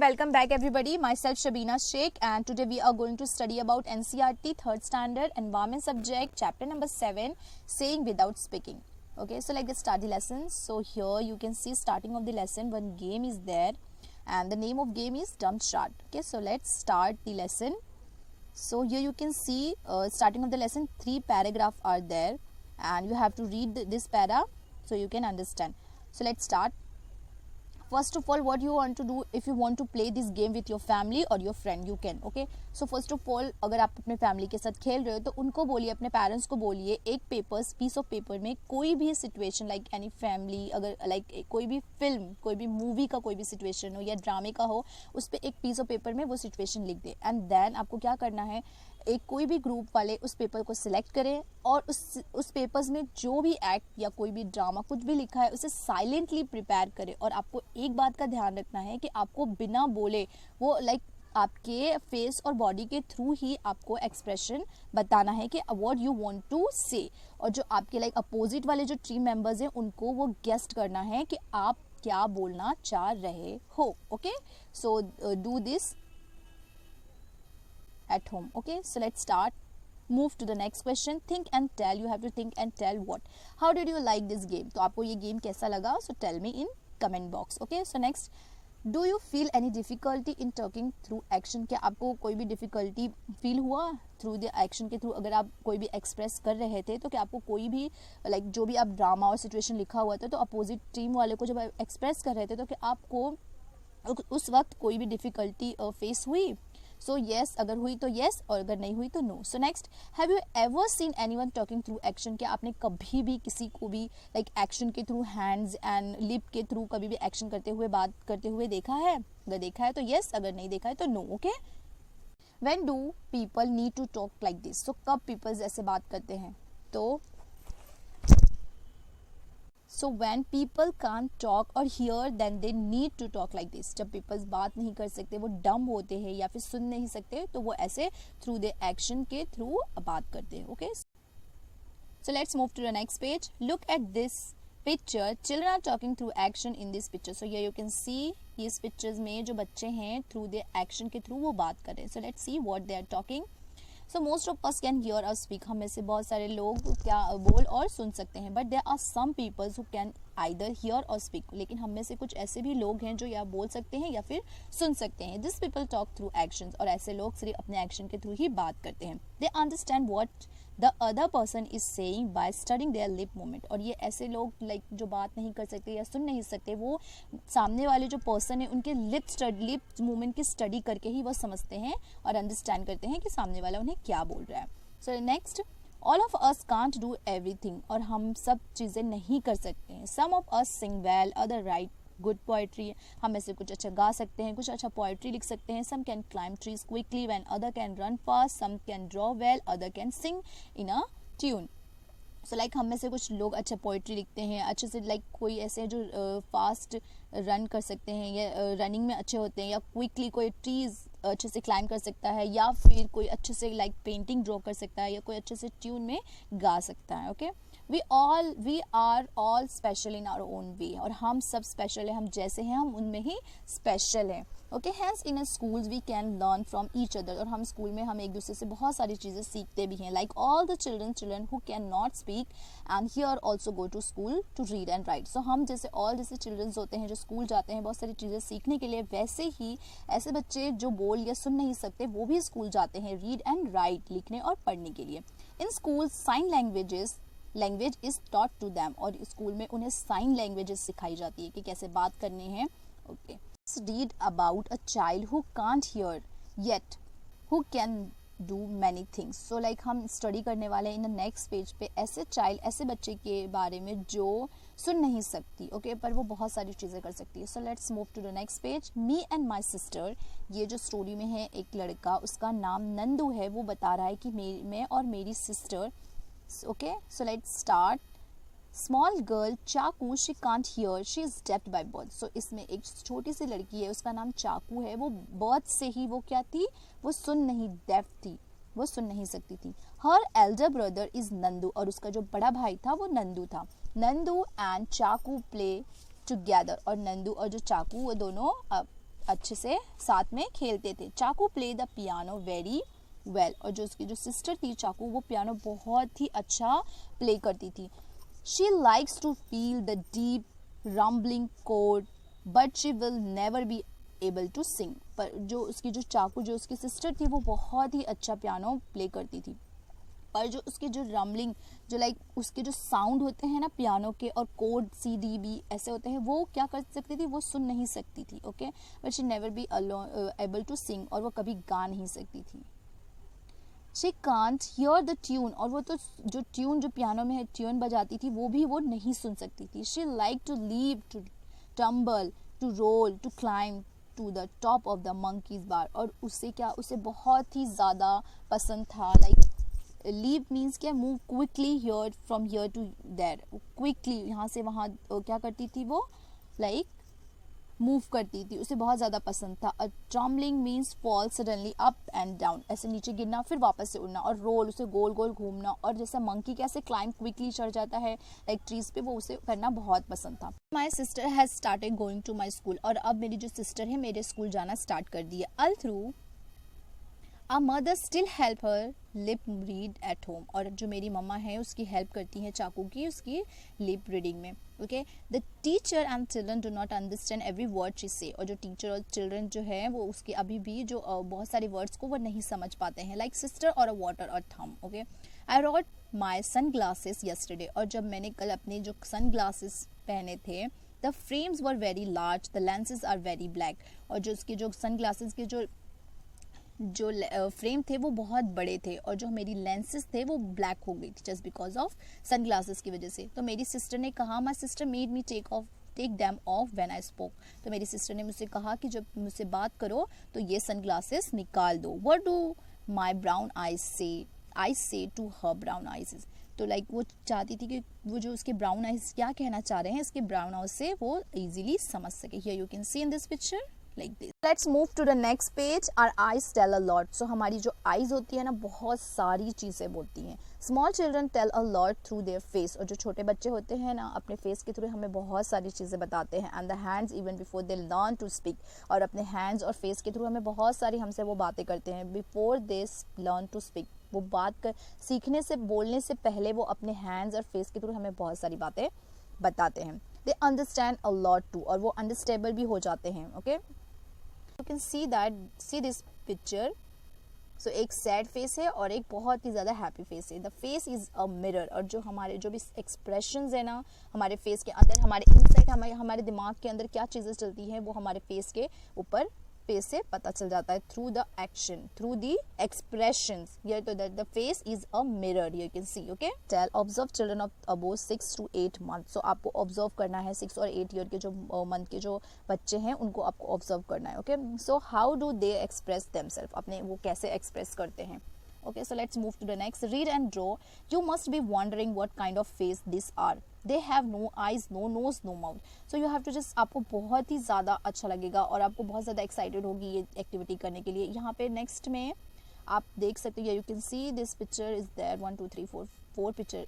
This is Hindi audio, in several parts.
welcome back everybody. Myself Shabina Sheikh, and today we are going to study about NCERT 3rd standard environment subject chapter number 7, saying without speaking. Okay, so let's start the lesson. So here you can see starting of the lesson one game is there, and the name of game is Dump Chart. Okay, so let's start the lesson. So here you can see starting of the lesson 3 paragraphs are there, and you have to read this para so you can understand. So let's start. First of all, what you want to do, if you want to play this game with your family or your friend, you can. Okay, so first of all, अगर आप अपने फैमिली के साथ खेल रहे हो तो उनको बोलिए, अपने पेरेंट्स को बोलिए, एक पीस ऑफ पेपर में कोई भी सिचुएशन लाइक एनी फैमिली, अगर लाइक कोई भी फिल्म, कोई भी मूवी का कोई भी सिचुएशन हो या ड्रामे का हो, उस पर एक पीस ऑफ पेपर में वो सिचुएशन लिख दे. एंड देन आपको क्या करना है, एक कोई भी ग्रुप वाले उस पेपर को सिलेक्ट करें और उस पेपर्स में जो भी एक्ट या कोई भी ड्रामा कुछ भी लिखा है उसे साइलेंटली प्रिपेयर करें. और आपको एक बात का ध्यान रखना है कि आपको बिना बोले वो लाइक आपके फेस और बॉडी के थ्रू ही आपको एक्सप्रेशन बताना है कि व्हाट यू वांट टू से. और जो आपके लाइक अपोजिट वाले जो टीम मेंबर्स हैं उनको वो गेस्ट करना है कि आप क्या बोलना चाह रहे हो. Okay, so do this at home. Okay, so let's start. Move to the next question. Think and tell. You have to think and tell what. How did you like this game? तो आपको ये गेम कैसा लगा? So tell me in comment box. Okay, so next, do you feel any difficulty in talking through action? क्या आपको कोई भी difficulty feel हुआ through the action के थ्रू? अगर आप कोई भी express कर रहे थे तो क्या आपको कोई भी like जो भी आप ड्रामा और situation लिखा हुआ था तो opposite team वाले को जब express कर रहे थे तो क्या आपको उस वक्त कोई भी difficulty face हुई? सो येस अगर हुई तो येस, और अगर नहीं हुई तो no. So next, have you ever seen anyone talking through action? क्या आपने कभी भी किसी को भी लाइक एक्शन के थ्रू, हैंड्स एंड लिप के थ्रू कभी भी एक्शन करते हुए, बात करते हुए देखा है? अगर देखा है तो येस, अगर नहीं देखा है तो no. Okay, when do people need to talk like this? So कब पीपल्स ऐसे बात करते हैं? तो So when people can't talk or hear, then they need to talk like this. जब पीपल्स बात नहीं कर सकते, वो डम होते हैं या फिर सुन नहीं सकते, तो वो ऐसे थ्रू द एक्शन के थ्रू बात करते हैं. Okay, so let's move to the next page. Look at this picture. Children are talking through action in this picture. So here you can see इस पिक्चर्स में जो बच्चे हैं थ्रू द एक्शन के थ्रू वो बात कर रहे हैं. So let's see what they are talking. So most of us can hear or speak. हम में से बहुत सारे लोग क्या बोल और सुन सकते हैं, but there are some peoples who can either hear or speak. लेकिन हम में से कुछ ऐसे भी लोग हैं जो या बोल सकते हैं या फिर सुन सकते हैं. This people talk through actions. और ऐसे लोग सिर्फ अपने एक्शन के थ्रू ही बात करते हैं. They understand what the other person is saying by studying there lip movement. और ये ऐसे लोग लाइक जो बात नहीं कर सकते या सुन नहीं सकते, वो सामने वाले जो पर्सन है उनके लिप मूवमेंट की स्टडी करके ही वो समझते हैं और अंडरस्टैंड करते हैं कि सामने वाला उन्हें क्या बोल रहा है. So next, all of us can't do everything. और हम सब चीज़ें नहीं कर सकते हैं. Some of us sing well, other write good poetry. हम में से कुछ अच्छा गा सकते हैं, कुछ अच्छा पोएट्री लिख सकते हैं. Some can climb trees quickly when other can run fast. Some can draw well, other can sing in a tune. So like हम में से कुछ लोग अच्छा पोइट्री लिखते हैं, अच्छे से लाइक कोई ऐसे हैं जो फास्ट रन कर सकते हैं या रनिंग में अच्छे होते हैं, या क्विकली कोई ट्रीज अच्छे से क्लाइंब कर सकता है, या फिर कोई अच्छे से लाइक पेंटिंग ड्रॉ कर सकता है, या कोई अच्छे से ट्यून में गा सकता है. Okay, we are all special in our own way. और हम सब स्पेशल है, हम जैसे हैं हम उनमें ही स्पेशल हैं. Okay, hence in schools we can learn from each other. और हम स्कूल में हम एक दूसरे से बहुत सारी चीज़ें सीखते भी हैं. Like all the children who can not speak and hear also go to school to read and write. So हम जैसे ऑल जैसे चिल्ड्रन होते हैं जो स्कूल जाते हैं बहुत सारी चीज़ें सीखने के लिए, वैसे ही ऐसे बच्चे जो बोल या सुन नहीं सकते वो भी स्कूल जाते हैं रीड एंड राइट, लिखने और पढ़ने के लिए. In school sign language is taught to them. और स्कूल में उन्हें साइन लैंग्वेजेस सिखाई जाती है कि कैसे बात करनी है. Okay, read about a child who can't hear yet who can do many things. So like हम स्टडी करने वाले हैं इन द नेक्स्ट पेज पे ऐसे चाइल्ड, ऐसे बच्चे के बारे में जो सुन नहीं सकती, ओके, पर वो बहुत सारी चीज़ें कर सकती है. So let's move to the next page. Me and my sister. ये जो स्टोरी में है एक लड़का, उसका नाम नंदू है, वो बता रहा है कि मैं और मेरी sister. Okay, so let's start. Small girl Chaku, she can't hear, she is deafed by birth. So इसमें एक छोटी सी लड़की है, उसका नाम चाकू है, वो बर्थ से ही वो क्या थी, वो डेफ थी, वो सुन नहीं सकती थी. हर एल्डर ब्रदर इज नंदू. और उसका जो बड़ा भाई था वो नंदू था. नंदू एंड चाकू प्ले टुगेदर. और नंदू और जो चाकू वो दोनों अच्छे से साथ में खेलते थे। चाकू play the piano very well, और जो उसकी जो सिस्टर थी चाकू, वो पियानो बहुत ही अच्छा प्ले करती थी। She likes to feel the deep rumbling कोड but she will never be able to sing. पर जो उसकी जो चाकू, जो उसकी सिस्टर थी, वो बहुत ही अच्छा पियानो प्ले करती थी, पर जो उसके जो रम्बलिंग, जो लाइक उसके जो साउंड होते हैं ना पियानो के, और कोड सी डी बी ऐसे होते हैं, वो क्या कर सकती थी, वो सुन नहीं सकती थी। Okay, but she never be able to sing, और वो कभी गा नहीं सकती थी। She can't hear the tune, और वो तो जो ट्यून जो पियानो में है ट्यून बजाती थी वो भी वो नहीं सुन सकती थी। She like to leap, to tumble, to roll, to climb to the top of the monkeys bar, और उससे क्या, उसे बहुत ही ज़्यादा पसंद था, लाइक लीव मीन्स क्या, move quickly here, from here to there, quickly यहाँ से वहाँ क्या करती थी वो, लाइक मूव करती थी, उसे बहुत ज़्यादा पसंद था। A tumbling means fall suddenly up and down, ऐसे नीचे गिरना फिर वापस से उड़ना, और रोल उसे गोल गोल घूमना, और जैसे मंकी कैसे क्लाइंब क्विकली चढ़ जाता है लाइक ट्रीज पे, वो उसे करना बहुत पसंद था। My sister has started going to my school, और अब मेरी जो सिस्टर है मेरे स्कूल जाना स्टार्ट कर दिया। All through a mother still help her lip read at home, और जो मेरी मम्मा है उसकी हेल्प करती हैं चाकू की उसकी लिप रीडिंग में। Okay, the teacher and children do not understand every word she से, और जो टीचर और चिल्ड्रन जो है वो उसके अभी भी जो बहुत सारे वर्ड्स को वो नहीं समझ पाते हैं, लाइक सिस्टर और अ वाटर और थम। ओके, आई रॉट माई सन ग्लासेस यस्टरडे, और जब मैंने कल अपने जो सन ग्लासेस पहने थे, the frames were very large, the lenses are very black, और जो उसके जो सन ग्लासेस के जो फ्रेम थे वो बहुत बड़े थे, और जो मेरी लेंसेज थे वो ब्लैक हो गई थी just because of sunglasses की वजह से। तो मेरी सिस्टर ने कहा, my sister made me take them off when I spoke, तो मेरी सिस्टर ने मुझसे कहा कि जब मुझसे बात करो तो ये सन ग्लासेस निकाल दो। What do my brown eyes से, आई से टू हर ब्राउन आईज, तो लाइक वो चाहती थी कि वो जो उसके ब्राउन आईज क्या कहना चाह रहे हैं इसके ब्राउन आईज से वो इजीली समझ सके। Here you can C in this picture like this. Let's move to the next page. Our eyes tell a lot. So हमारी जो eyes होती है ना बहुत सारी चीज़ें बोलती हैं. Small children tell a lot through their face. और जो छोटे बच्चे होते हैं ना अपने face के थ्रू हमें बहुत सारी चीज़ें बताते हैं. And the hands even before they learn to speak. और अपने hands और face के थ्रू हमें बहुत सारी हमसे वो बातें करते हैं. Before they learn to speak. वो बात कर सीखने से बोलने से पहले वो अपने hands और face के थ्रू हमें बहुत सारी बातें बताते हैं. They understand a lot too. और वो understandable भी हो जाते हैं. Okay? You can see this picture. So एक sad face है और एक बहुत ही ज़्यादा happy face है. The face is a mirror. और जो हमारे जो भी expressions है ना हमारे face के अंदर, हमारे inside हमारे दिमाग के अंदर क्या चीज़ें चलती हैं वो हमारे face के ऊपर फेस से पता चल जाता है through the action, through the expressions. Here तो the face is a mirror, you can see. Okay, tell observe children of above 6 to 8 months. सो आपको ऑब्जर्व करना है 6 और 8 ईयर के जो मंथ के जो बच्चे हैं उनको आपको ऑब्जर्व करना है. Okay, so how do they express themselves, अपने वो कैसे एक्सप्रेस करते हैं. Okay, so let's move to the next. Read and draw. You must be wondering what kind of face these are. They have no eyes, no nose, no mouth. So you have to just, आपको बहुत ही ज़्यादा अच्छा लगेगा और आपको बहुत ज़्यादा एक्साइटेड होगी ये एक्टिविटी करने के लिए. यहाँ पे नेक्स्ट में आप देख सकते हो, you can see this picture is there. 1 2 3 4 picture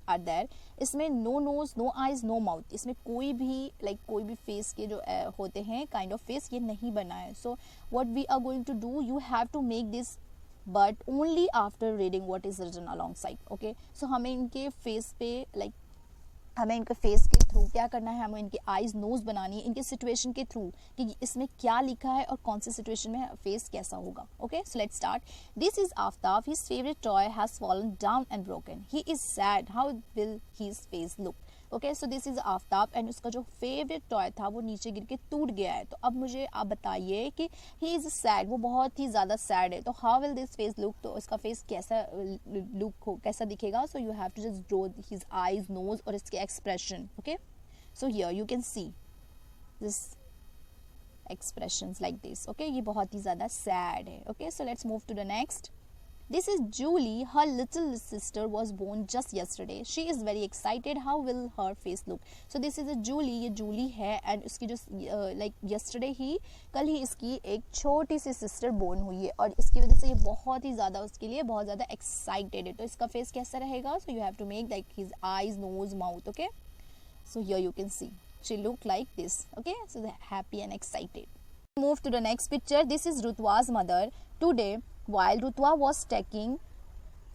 are there. इसमें no nose, no eyes, no mouth. इसमें कोई भी कोई भी फेस के जो होते हैं काइंड ऑफ फेस ये नहीं बना है. So what we are going to do, you have to make this but only after reading what is written alongside. Okay, so हमें इनके फेस पे हमें इनके फेस के थ्रू क्या करना है, हमें इनके आईज नोज बनानी है इनके सिचुएशन के थ्रू कि इसमें क्या लिखा है और कौन सी सिचुएशन में फेस कैसा होगा. Okay, so let's start. This is Aftab. His favourite toy has fallen down and broken. He is sad. How will his face look. Okay, so this is Aftab and उसका जो फेवरेट टॉय था वो नीचे गिर के टूट गया है. तो अब मुझे आप बताइए कि ही इज सैड, वो बहुत ही ज़्यादा सैड है. तो how will this face look, तो इसका फेस कैसा लुक हो, कैसा दिखेगा. So you have to just draw his eyes nose और इसके expression. Okay, so here you can see this expressions like this. Okay, ये बहुत ही ज़्यादा sad है. Okay, so let's move to the next. This is Julie. Her little sister was born just yesterday. She is very excited. How will her face look? So this is a Julie. ये Julie है and उसकी जो yesterday ही कल ही इसकी एक छोटी सी sister born हुई है और इसकी वजह से ये बहुत ही ज़्यादा उसके लिए बहुत ज़्यादा excited है. तो इसका face कैसा रहेगा? So you have to make like his eyes, nose, mouth. Okay. So here you can see she looked like this. Okay. So they're happy and excited. Move to the next picture. This is Rutwa's mother. Today, while Rutwa was taking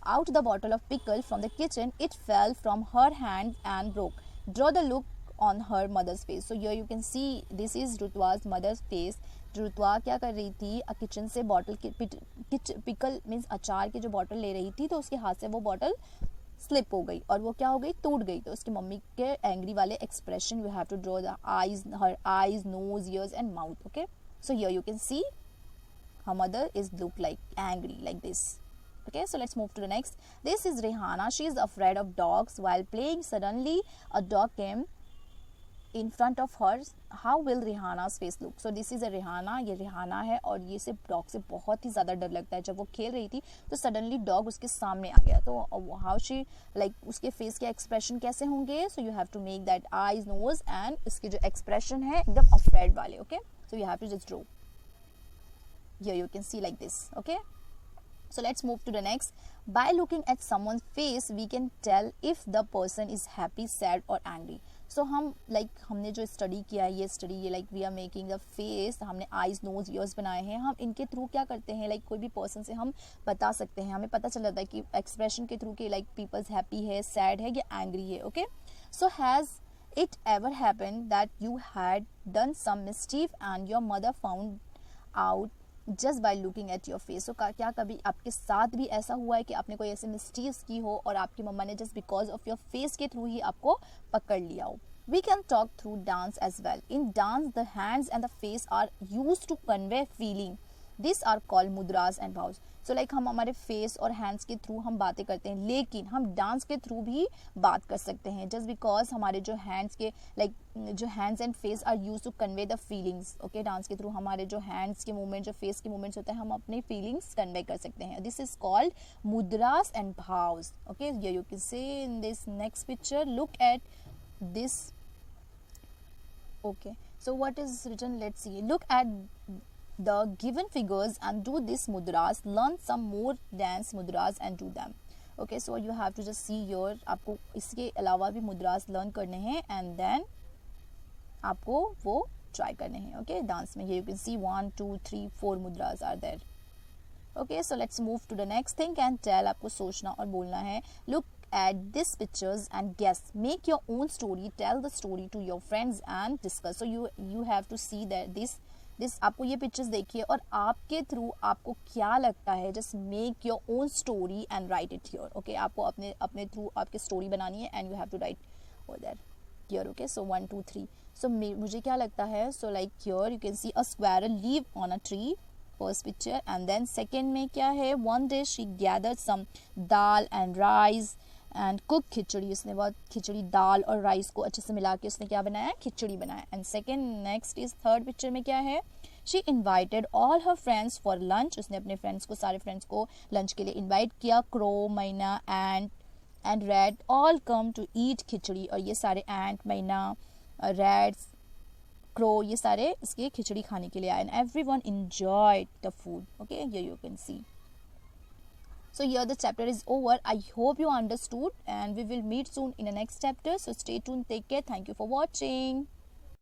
out the bottle of pickle from the kitchen, it fell from her hand and broke. Draw the look on her mother's face. So here you can see this is Rutwa's mother's face. रुतवा क्या कर रही थी, किचन से बॉटल पिकल मीन्स अचार की जो बॉटल ले रही थी, तो उसके हाथ से वो बॉटल स्लिप हो गई और वो क्या हो गई, टूट गई. तो उसकी मम्मी के एंग्री वाले expression, you have to draw the eyes, her eyes, nose, ears and mouth. Okay, so here you can see her mother is look like angry like this. Okay, so let's move to the next. This is Rihanna. She is afraid of dogs. While playing, suddenly a dog came in front of her. How will Rihanna's face look? So this is a Rihanna. ये Rihanna है और ये से डॉग से बहुत ही ज़्यादा डर लगता है. जब वो खेल रही थी तो सडनली डॉग उसके सामने आ गया. तो हाउ शी लाइक उसके फेस के एक्सप्रेशन कैसे होंगे? So you have to make that eyes, nose and इसके जो एक्सप्रेशन है एकदम अफ्रेड वाले. Okay, so you have to just draw. Here you can see like this. Okay, so let's move to the next. By looking at someone's face we can tell if the person is happy, sad or angry. So हम हमने जो स्टडी किया है, ये स्टडी ये we are making the face, हमने आईज, नोज, ईयर्स बनाए हैं. हम इनके थ्रू क्या करते हैं, कोई भी पर्सन से हम बता सकते हैं, हमें पता चल जाता है कि एक्सप्रेशन के थ्रू कि पीपल्स हैप्पी है, सैड है या एंग्री है. Okay, so has it ever happened that you had done some mischief and your mother found out just by looking at your face? क्या कभी आपके साथ भी ऐसा हुआ है कि आपने कोई ऐसे मिस्टेक्स की हो और आपकी मम्मा ने just because of your face के थ्रू ही आपको पकड़ लिया हो? We can talk through dance as well. In dance the hands and the face are use to convey feeling. This are called mudras and bhavs. So हम हमारे फेस और हैंड्स के थ्रू हम बातें करते हैं, लेकिन हम डांस के थ्रू भी बात कर सकते हैं जस्ट बिकॉज हमारे जो हैंड्स के जो hands and face are use to convey the feelings. Okay, dance के थ्रू हमारे जो हैंड्स के मूवमेंट, जो फेस के मूवमेंट्स होते हैं, हम अपने फीलिंग्स कन्वे कर सकते हैं. This is called mudras and bhavs. Okay, you can say in this next picture, look at this. Okay, so what is written? Let's see. Look at the given figures and do this mudras. Learn some more dance mudras and do them. Okay, so you have to just see here. आपको इसके अलावा भी मुद्रास लर्न करने हैं एंड देन आपको वो ट्राई करने हैं. ओके, डांस में. Here you can see 1 2 3 4 mudras are there. Okay, so let's move to the next thing and tell. आपको सोचना और बोलना है. Look at these pictures and guess. Make your own story. Tell the story to your friends and discuss. So you have to see that this आपको ये पिक्चर्स देखिए और आपके थ्रू आपको क्या लगता है, just make your own story and write it here. Okay, आपको अपने थ्रू आपकी स्टोरी बनानी है and you have to write over there here. Okay, so 1 2 3. So मुझे क्या लगता है, so here you can see a squirrel live on a tree, first picture. And then second में क्या है, one day she gathered some dal and rice and cook khichdi. उसने बहुत खिचड़ी, दाल और राइस को अच्छे से मिला के उसने क्या बनाया, खिचड़ी बनाया. And second next is third picture में क्या है, she invited all her friends for lunch. उसने अपने फ्रेंड्स को, सारे फ्रेंड्स को लंच के लिए इन्वाइट किया. Crow, myna and rat all come to eat khichdi. और ये सारे एंट, मैना, रैट्स, क्रो, ये सारे इसके खिचड़ी खाने के लिए आए. And everyone enjoyed the food. Okay, here you can C. So here the chapter is over. I hope you understood and we will meet soon in the next chapter. So stay tuned. Take care. Thank you for watching.